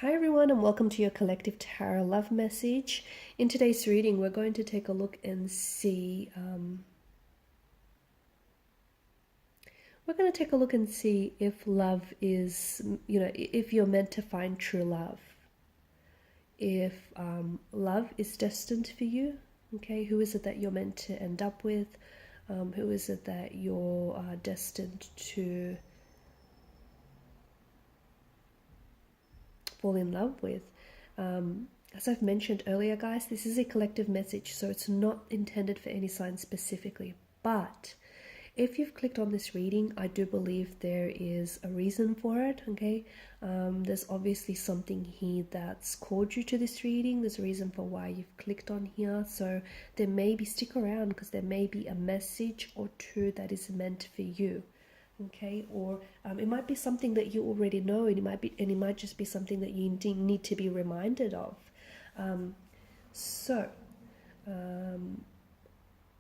Hi everyone, and welcome to your collective tarot love message. In today's reading, we're going to take a look and see if love is, if you're meant to find true love, if love is destined for you. Okay, who is it that you're meant to end up with? Who is it that you're destined to fall in love with? As I've mentioned earlier, guys, this is a collective message, so it's not intended for any sign specifically. But if you've clicked on this reading, I do believe there is a reason for it, okay? There's obviously something here that's called you to this reading. There's a reason for why you've clicked on here. So there may be, stick around, because there may be a message or two that is meant for you. Okay, or it might be something that you already know, and it might just be something that you need to be reminded of.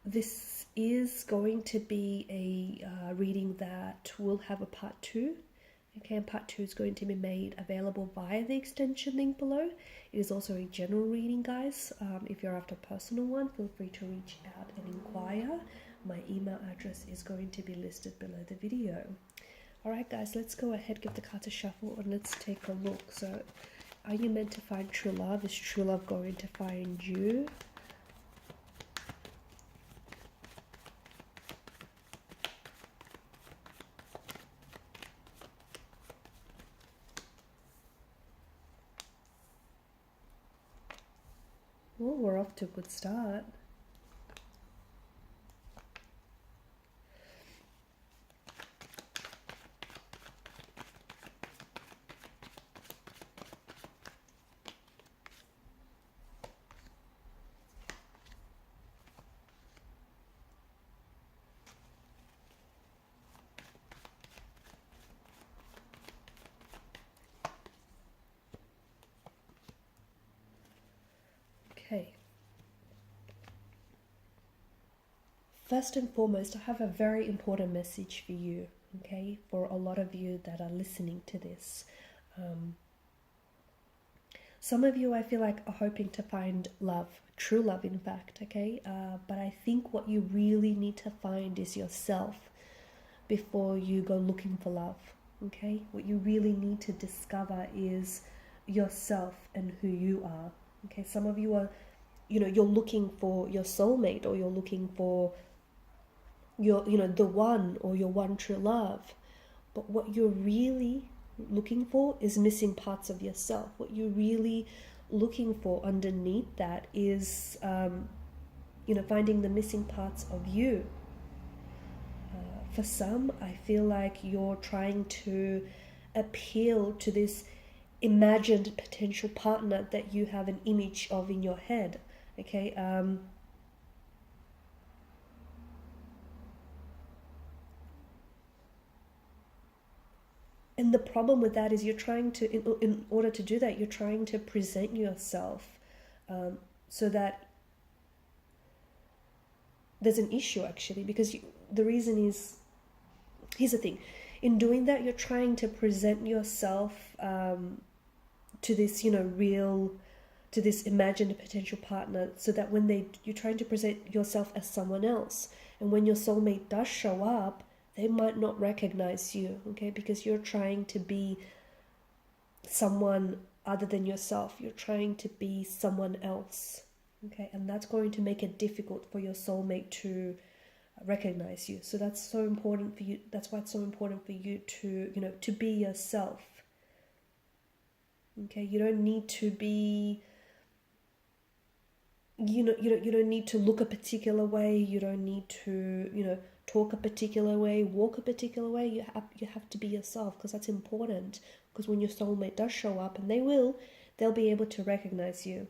This is going to be a reading that will have a part 2. Okay, and part 2 is going to be made available via the extension link below. It is also a general reading, guys. If you're after a personal one, feel free to reach out and inquire. My email address is going to be listed below the video. Alright guys, let's go ahead, give the cards a shuffle, and let's take a look. So, are you meant to find true love? Is true love going to find you? Well, we're off to a good start. Okay. First and foremost, I have a very important message for you, okay? For a lot of you that are listening to this. Some of you, I feel like, are hoping to find love, true love, in fact, okay? But I think what you really need to find is yourself before you go looking for love, okay? What you really need to discover is yourself and who you are, okay? Some of you are, you're looking for your soulmate, or you're looking for your, the one, or your one true love. But what you're really looking for is missing parts of yourself. What you're really looking for underneath that is, finding the missing parts of you. For some, I feel like you're trying to appeal to this imagined potential partner that you have an image of in your head, okay? And the problem with that is you're trying to, in order to do that, you're trying to present yourself so that there's an issue, actually, because the reason is, here's the thing. In doing that, you're trying to present yourself to this, to this imagined potential partner, so that when you're trying to present yourself as someone else. And when your soulmate does show up, they might not recognize you, okay? Because you're trying to be someone other than yourself. You're trying to be someone else, okay? And that's going to make it difficult for your soulmate to recognize you. So that's so important for you. That's why it's so important for you to, to be yourself, okay? You don't need to be, you don't need to look a particular way. You don't need to, talk a particular way, walk a particular way. You have to be yourself, because that's important. Because when your soulmate does show up, and they'll be able to recognize you.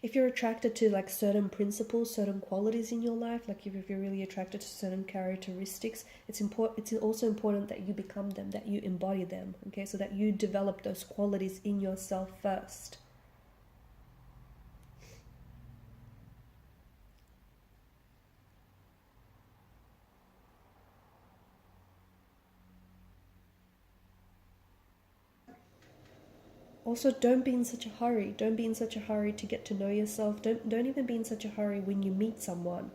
If you're attracted to like certain principles, certain qualities in your life, like if you're really attracted to certain characteristics, it's also important that you become them, that you embody them, okay? So that you develop those qualities in yourself first. Also, don't be in such a hurry. Don't be in such a hurry to get to know yourself. Don't even be in such a hurry when you meet someone.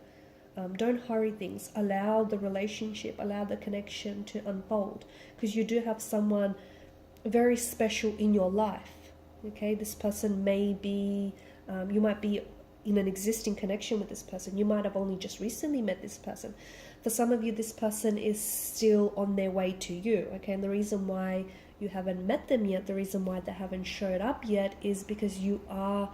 Don't hurry things. Allow the relationship, allow the connection to unfold, because you do have someone very special in your life. Okay, this person may be, you might be in an existing connection with this person. You might have only just recently met this person. For some of you, this person is still on their way to you. Okay, and the reason why you haven't met them yet, the reason why they haven't showed up yet, is because you are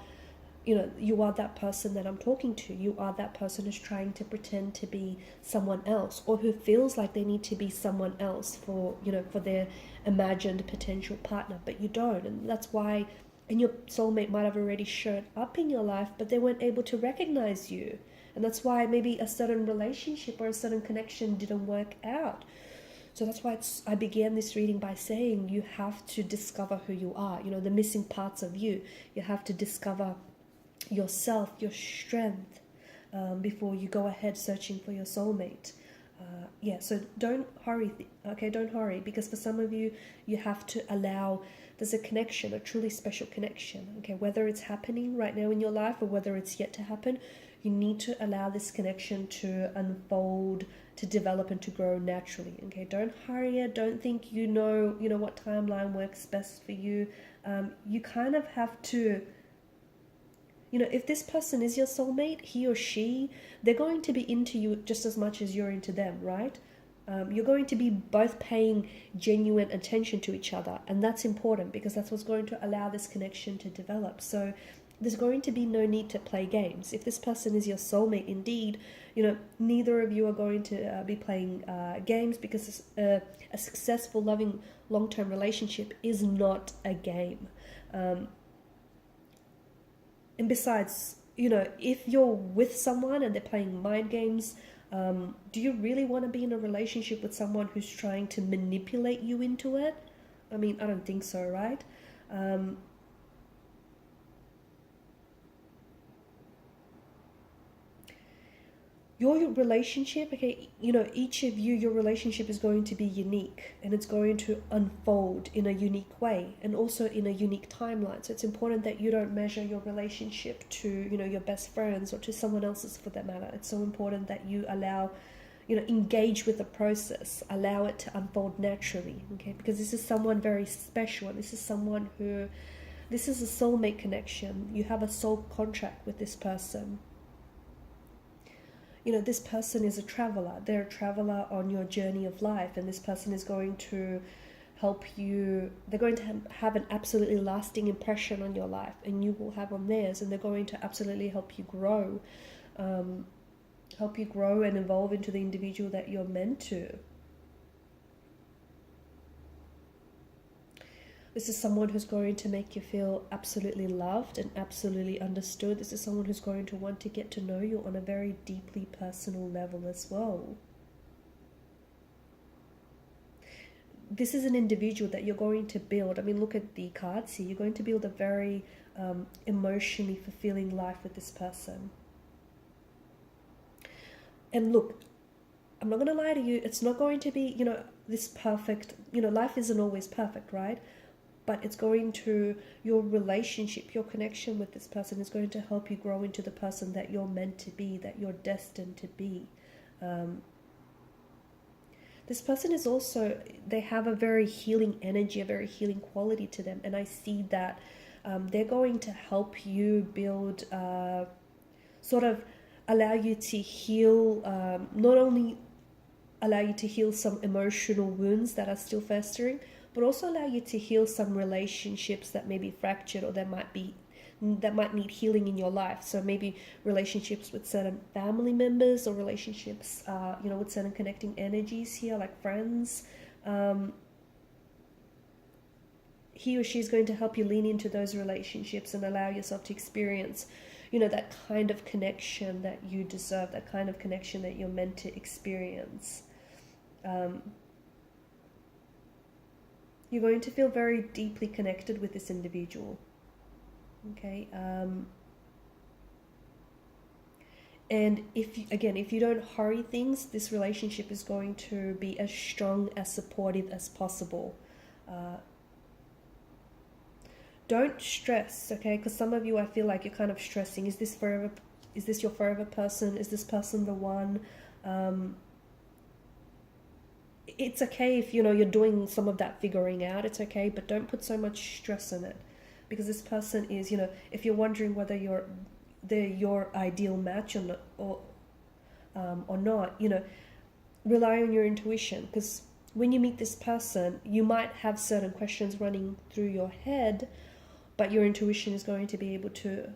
that person that I'm talking to. You are that person who's trying to pretend to be someone else, or who feels like they need to be someone else for their imagined potential partner, but you don't. And that's why, and your soulmate might have already showed up in your life, but they weren't able to recognize you. And that's why maybe a certain relationship or a certain connection didn't work out. So that's why I began this reading by saying you have to discover who you are, the missing parts of you. You have to discover yourself, your strength, before you go ahead searching for your soulmate. So don't hurry. Don't hurry, because for some of you, you have to allow, there's a connection, a truly special connection. Okay, whether it's happening right now in your life or whether it's yet to happen, you need to allow this connection to unfold, to develop, and to grow naturally. Okay, don't hurry it. Don't think you know what timeline works best for you. You kind of have to, if this person is your soulmate, he or she, they're going to be into you just as much as you're into them, right? You're going to be both paying genuine attention to each other, and that's important because that's what's going to allow this connection to develop. So there's going to be no need to play games. If this person is your soulmate indeed, neither of you are going to be playing games, because a successful, loving, long-term relationship is not a game. And besides, if you're with someone and they're playing mind games, do you really want to be in a relationship with someone who's trying to manipulate you into it? I mean, I don't think so, right? Your relationship, each of you, your relationship is going to be unique, and it's going to unfold in a unique way, and also in a unique timeline. So it's important that you don't measure your relationship to, your best friends or to someone else's for that matter. It's so important that you allow, engage with the process, allow it to unfold naturally, okay? Because this is someone very special, and this is a soulmate connection. You have a soul contract with this person. This person is a traveler. They're a traveler on your journey of life, and this person is going to help you. They're going to have an absolutely lasting impression on your life, and you will have on theirs, and they're going to absolutely help you grow and evolve into the individual that you're meant to. This is someone who's going to make you feel absolutely loved and absolutely understood. This is someone who's going to want to get to know you on a very deeply personal level as well. This is an individual that you're going to build. I mean, look at the cards here. You're going to build a very emotionally fulfilling life with this person. And look, I'm not going to lie to you. It's not going to be, this perfect, life isn't always perfect, right? But it's going to, your relationship, your connection with this person is going to help you grow into the person that you're meant to be, that you're destined to be. This person is also, they have a very healing energy, a very healing quality to them. And I see that they're going to help you build, sort of allow you to heal, not only allow you to heal some emotional wounds that are still festering, but also allow you to heal some relationships that may be fractured, or that might need healing in your life. So maybe relationships with certain family members, or relationships, with certain connecting energies here, like friends. He or she is going to help you lean into those relationships and allow yourself to experience, that kind of connection that you deserve, that kind of connection that you're meant to experience. You're going to feel very deeply connected with this individual. Okay. And if you don't hurry things, this relationship is going to be as strong, as supportive as possible. Don't stress, okay? Because some of you, I feel like you're kind of stressing. Is this forever? Is this your forever person? Is this person the one? It's okay if, you know, you're doing some of that figuring out. It's okay, but don't put so much stress on it, because this person is, you know, if you're wondering whether they're your ideal match or not, you know, rely on your intuition, because when you meet this person, you might have certain questions running through your head, but your intuition is going to be able to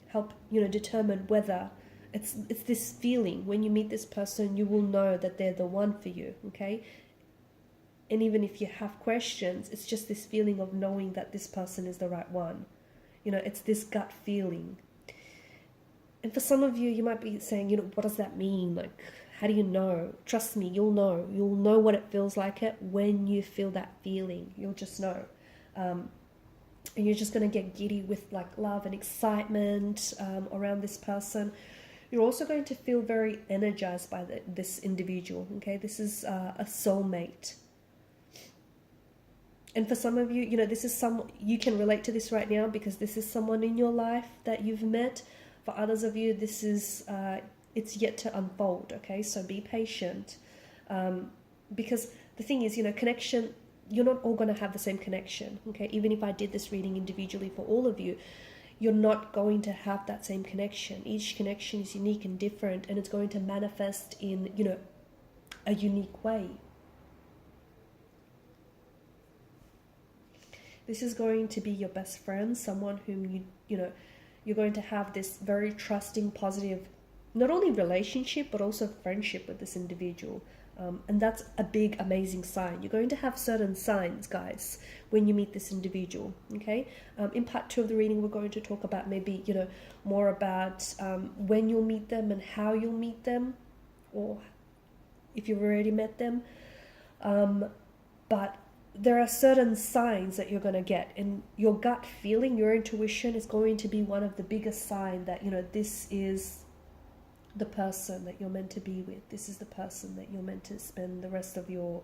help, you know, determine whether it's this feeling. When you meet this person, you will know that they're the one for you, okay? And even if you have questions, it's just this feeling of knowing that this person is the right one. You know, it's this gut feeling. And for some of you, you might be saying, you know, what does that mean? Like, how do you know? Trust me, you'll know. You'll know what it feels like when you feel that feeling. You'll just know. And you're just going to get giddy with like love and excitement around this person. You're also going to feel very energized by this individual, okay? This is a soulmate. And for some of you, you know, this is you can relate to this right now because this is someone in your life that you've met. For others of you, this is, it's yet to unfold, okay? So be patient. Because the thing is, you know, connection, you're not all going to have the same connection, okay? Even if I did this reading individually for all of you, you're not going to have that same connection. Each connection is unique and different, and it's going to manifest in, you know, a unique way. This is going to be your best friend, someone whom you know, you're going to have this very trusting, positive, not only relationship, but also friendship with this individual. And that's a big, amazing sign. You're going to have certain signs, guys, when you meet this individual, okay? In part 2 of the reading, we're going to talk about maybe, you know, more about when you'll meet them and how you'll meet them, or if you've already met them. But there are certain signs that you're going to get, and your gut feeling, your intuition is going to be one of the biggest signs that, you know, this is the person that you're meant to be with. This is the person that you're meant to spend the rest of your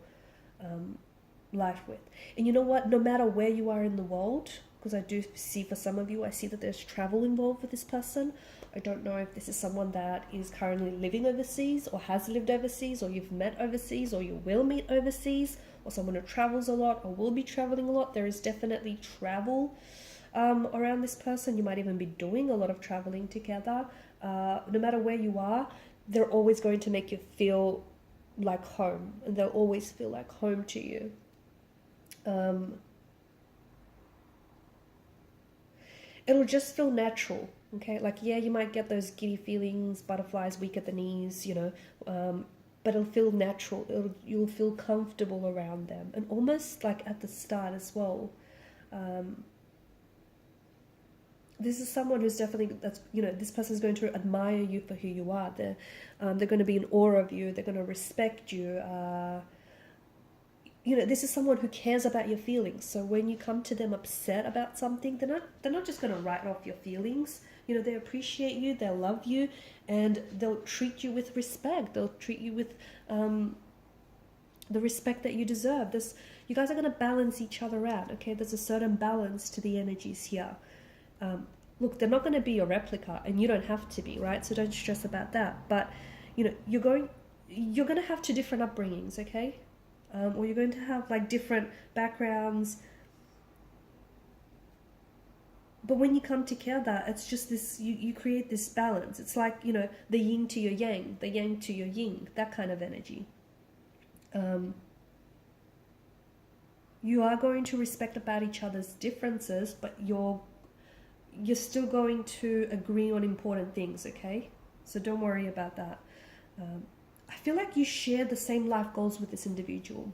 life with. And you know what? No matter where you are in the world, because I do see for some of you, I see that there's travel involved with this person. I don't know if this is someone that is currently living overseas or has lived overseas, or you've met overseas, or you will meet overseas, or someone who travels a lot or will be traveling a lot. There is definitely travel around this person. You might even be doing a lot of traveling together. No matter where you are, they're always going to make you feel like home, and they'll always feel like home to you. It'll just feel natural, okay? Like, yeah, you might get those giddy feelings, butterflies, weak at the knees, you know, but it'll feel natural. You'll feel comfortable around them, and almost like at the start as well. This is someone who's definitely, that's, you know, this person is going to admire you for who you are. They're going to be in awe of you. They're going to respect you. You know, this is someone who cares about your feelings. So when you come to them upset about something, they're not just going to write off your feelings. You know, they appreciate you, they'll love you, and they'll treat you with respect. They'll treat you with the respect that you deserve. You guys are going to balance each other out, okay? There's a certain balance to the energies here. Look, they're not going to be your replica, and you don't have to be, right? So don't stress about that. But, you know, you're going to have 2 different upbringings, okay? Or you're going to have like different backgrounds. But when you come together, it's just this, you create this balance. It's like, you know, the yin to your yang, the yang to your yin, that kind of energy. You are going to respect about each other's differences, but you're still going to agree on important things, okay? So don't worry about that. I feel like you share the same life goals with this individual,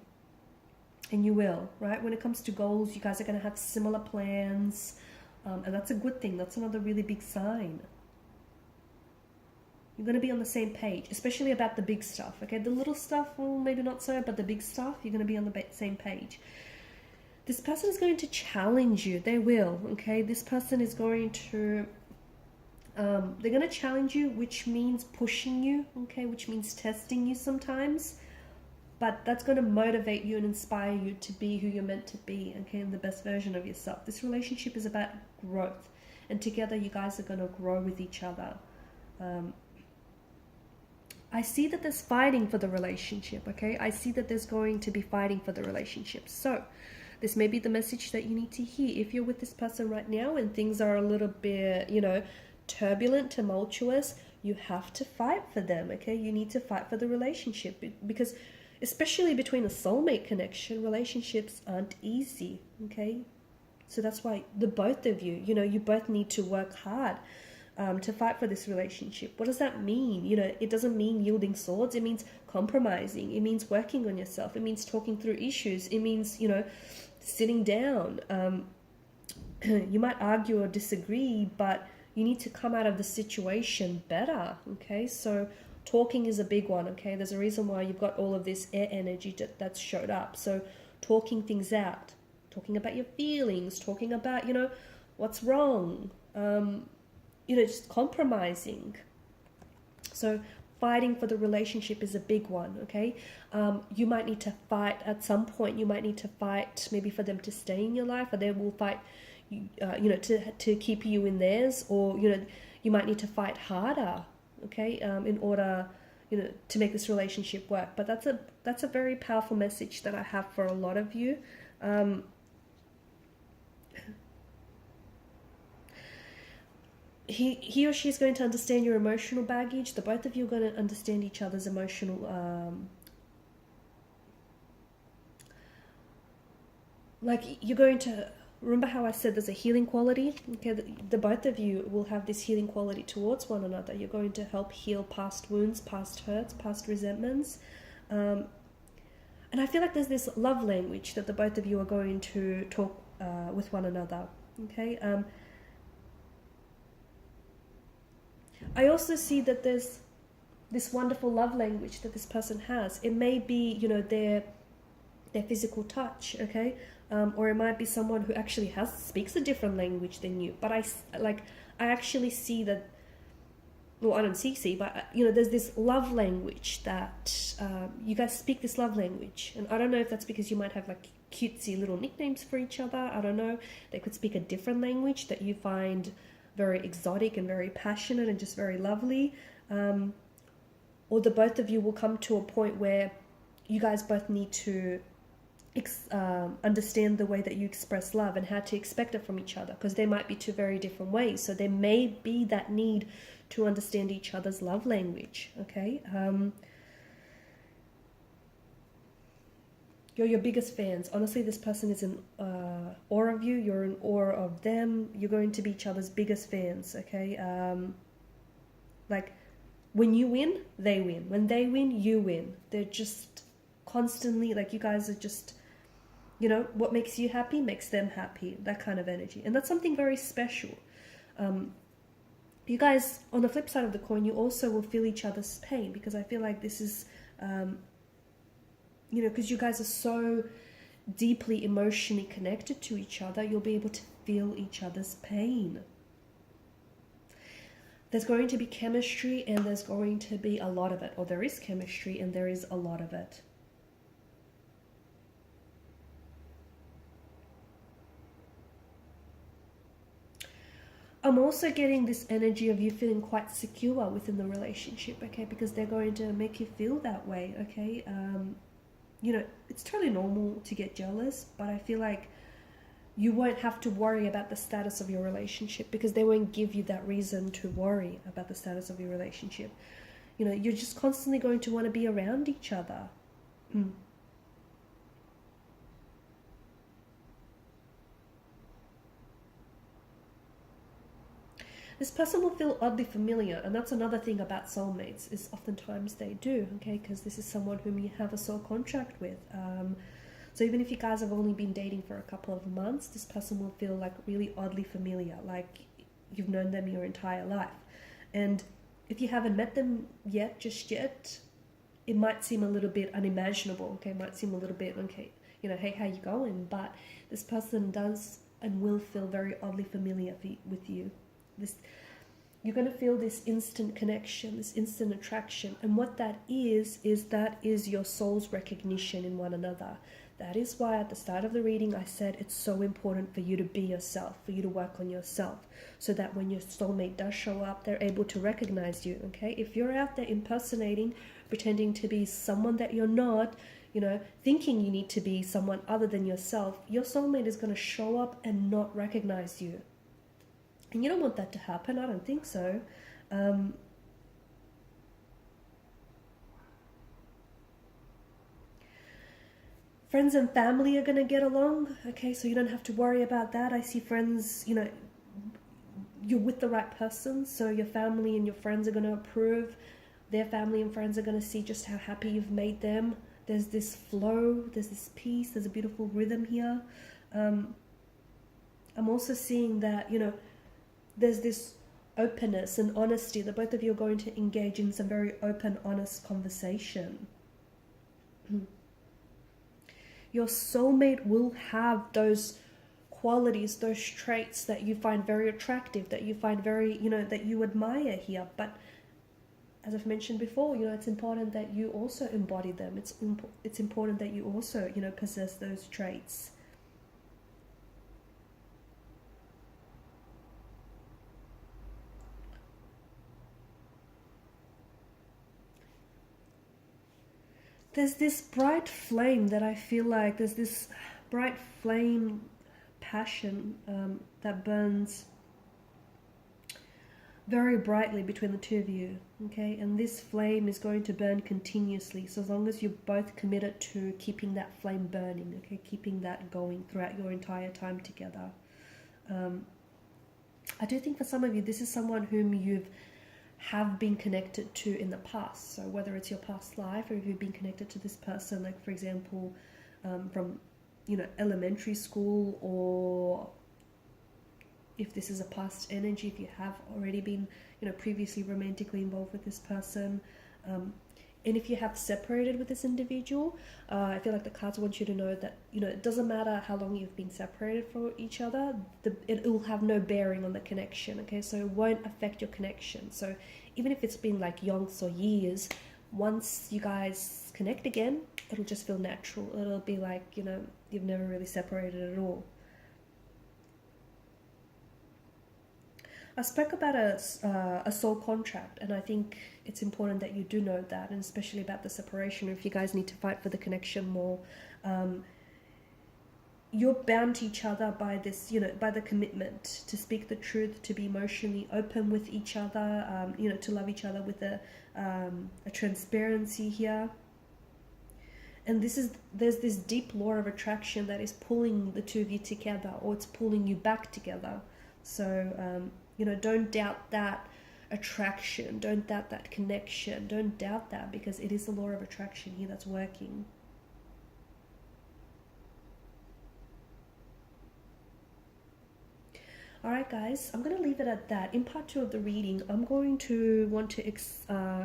and you will, right? When it comes to goals, you guys are going to have similar plans, and that's a good thing. That's another really big sign. You're going to be on the same page, especially about the big stuff, okay? The little stuff, well, maybe not so, but the big stuff, you're going to be on the same page. This person is going to challenge you. They will, okay? This person is going to, they're going to challenge you, which means pushing you, okay? Which means testing you sometimes. but that's going to motivate you and inspire you to be who you're meant to be, okay, and the best version of yourself. This relationship is about growth, and together you guys are going to grow with each other. I see that there's fighting for the relationship, okay? I see that there's going to be fighting for the relationship. So this may be the message that you need to hear. If you're with this person right now and things are a little bit, you know, turbulent, tumultuous, you have to fight for them, okay? You need to fight for the relationship, because especially between a soulmate connection, relationships aren't easy, okay? So that's why the both of you, you know, you both need to work hard to fight for this relationship. What does that mean? You know, it doesn't mean yielding swords. It means compromising. It means working on yourself. It means talking through issues. It means, you know, sitting down. You might argue or disagree, but you need to come out of the situation better, okay? So talking is a big one, okay? There's a reason why you've got all of this air energy that's showed up. So talking things out, talking about your feelings, talking about, you know, what's wrong, you know, just compromising. So fighting for the relationship is a big one, okay? You might need to fight at some point. You might need to fight maybe for them to stay in your life, or they will fight, you know, to keep you in theirs, or, you know, you might need to fight harder, okay, in order, you know, to make this relationship work. But that's a very powerful message that I have for a lot of you. He or she is going to understand your emotional baggage. The both of you are going to understand each other's emotional, like, you're going to remember how I said there's a healing quality, okay? The both of you will have this healing quality towards one another. You're going to help heal past wounds, past hurts, past resentments, and I feel like there's this love language that the both of you are going to talk with one another, okay? I also see that there's this wonderful love language that this person has. It may be, you know, their physical touch, okay? Or it might be someone who actually speaks a different language than you. But I actually see that, well, I don't see, but, you know, there's this love language that you guys speak this love language. And I don't know if that's because you might have like cutesy little nicknames for each other. I don't know. They could speak a different language that you find very exotic and very passionate and just very lovely. Or the both of you will come to a point where you guys both need to understand the way that you express love and how to expect it from each other, because there might be two very different ways. So there may be that need to understand each other's love language, okay? You're your biggest fans. Honestly, this person is in awe of you. You're in awe of them. You're going to be each other's biggest fans, okay? Like, when you win, they win. When they win, you win. They're just constantly, like, you guys are just, you know, what makes you happy makes them happy. That kind of energy. And that's something very special. You guys, on the flip side of the coin, you also will feel each other's pain, because I feel like this is... you know, because you guys are so deeply emotionally connected to each other, you'll be able to feel each other's pain. There's going to be chemistry, and there's going to be a lot of it. Or there is chemistry, and there is a lot of it. I'm also getting this energy of you feeling quite secure within the relationship, okay? Because they're going to make you feel that way, okay? You know, it's totally normal to get jealous, but I feel like you won't have to worry about the status of your relationship, because they won't give you that reason to worry about the status of your relationship. You know, you're just constantly going to want to be around each other. This person will feel oddly familiar, and that's another thing about soulmates, is oftentimes they do, okay, because this is someone whom you have a soul contract with. So even if you guys have only been dating for a couple of months, this person will feel like really oddly familiar, like you've known them your entire life. And if you haven't met them yet, just yet, it might seem a little bit unimaginable, okay, it might seem a little bit, okay, you know, hey, how you going? But this person does and will feel very oddly familiar with you. you're going to feel this instant connection, this instant attraction. And what that is that is your soul's recognition in one another. That is why at the start of the reading I said it's so important for you to be yourself, for you to work on yourself, so that when your soulmate does show up, they're able to recognize you, okay? If you're out there impersonating, pretending to be someone that you're not, you know, thinking you need to be someone other than yourself, your soulmate is going to show up and not recognize you. And you don't want that to happen. I don't think so. Friends and family are going to get along, okay? So you don't have to worry about that. I see friends, you know, you're with the right person, so your family and your friends are going to approve. Their family and friends are going to see just how happy you've made them. There's this flow, there's this peace, there's a beautiful rhythm here. I'm also seeing that, you know, there's this openness and honesty, that both of you are going to engage in some very open, honest conversation. Your soulmate will have those qualities, those traits that you find very attractive, that you find very, you know, that you admire here. But as I've mentioned before, you know, it's important that you also embody them. It's important that you also, you know, possess those traits. There's this bright flame that I feel like, there's this bright flame passion that burns very brightly between the two of you, okay? And this flame is going to burn continuously, so as long as you're both committed to keeping that flame burning, okay? Keeping that going throughout your entire time together. I do think for some of you, this is someone whom you've have been connected to in the past. So whether it's your past life, or if you've been connected to this person, like for example, from, you know, elementary school, or if this is a past energy, if you have already been, you know, previously romantically involved with this person, and if you have separated with this individual, I feel like the cards want you to know that, you know, it doesn't matter how long you've been separated from each other, it will have no bearing on the connection, okay? So it won't affect your connection. So even if it's been like yonks or years, once you guys connect again, it'll just feel natural. It'll be like, you know, you've never really separated at all. I spoke about a soul contract, and I think it's important that you do know that, and especially about the separation, if you guys need to fight for the connection more. You're bound to each other by this, you know, by the commitment to speak the truth, to be emotionally open with each other, you know, to love each other with a transparency here. And there's this deep law of attraction that is pulling the two of you together, or it's pulling you back together. So, you know, don't doubt that attraction, don't doubt that connection, don't doubt that, because it is the law of attraction here that's working. Alright guys, I'm going to leave it at that. In part 2 of the reading, I'm going to want to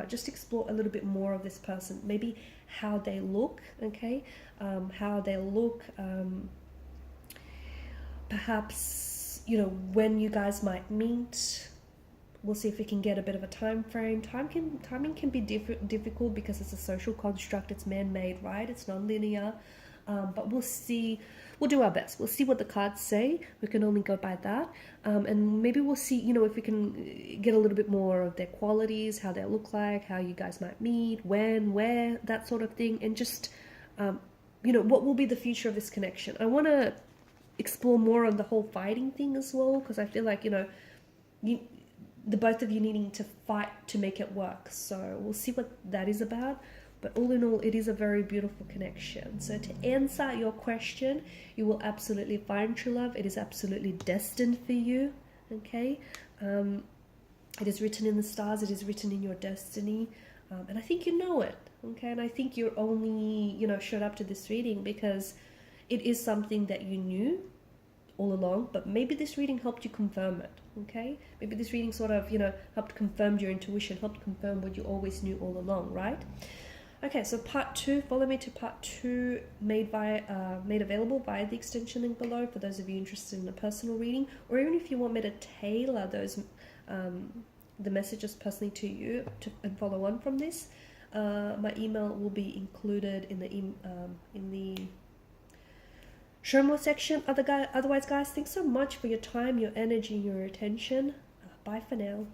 just explore a little bit more of this person, maybe how they look, okay? How they look, perhaps, you know, when you guys might meet. We'll see if we can get a bit of a time frame. Timing can be difficult because it's a social construct, it's man-made, right? It's non-linear. But we'll see, we'll do our best. We'll see what the cards say. We can only go by that. And maybe we'll see, you know, if we can get a little bit more of their qualities, how they look like, how you guys might meet, when, where, that sort of thing. And just, you know, what will be the future of this connection. I want to explore more on the whole fighting thing as well, because I feel like, you know, the both of you needing to fight to make it work. So we'll see what that is about. But all in all, it is a very beautiful connection. So to answer your question, you will absolutely find true love. It is absolutely destined for you, okay? It is written in the stars. It is written in your destiny. And I think you know it, okay? And I think you're only, you know, showed up to this reading because it is something that you knew all along, but maybe this reading helped you confirm it, okay? Maybe this reading sort of, you know, helped confirm your intuition, helped confirm what you always knew all along, right? Okay, so part 2, follow me to part 2, made available via the extension link below for those of you interested in a personal reading, or even if you want me to tailor those the messages personally to you and follow on from this, my email will be included in the show more section. Otherwise, guys, thanks so much for your time, your energy, your attention. Bye for now.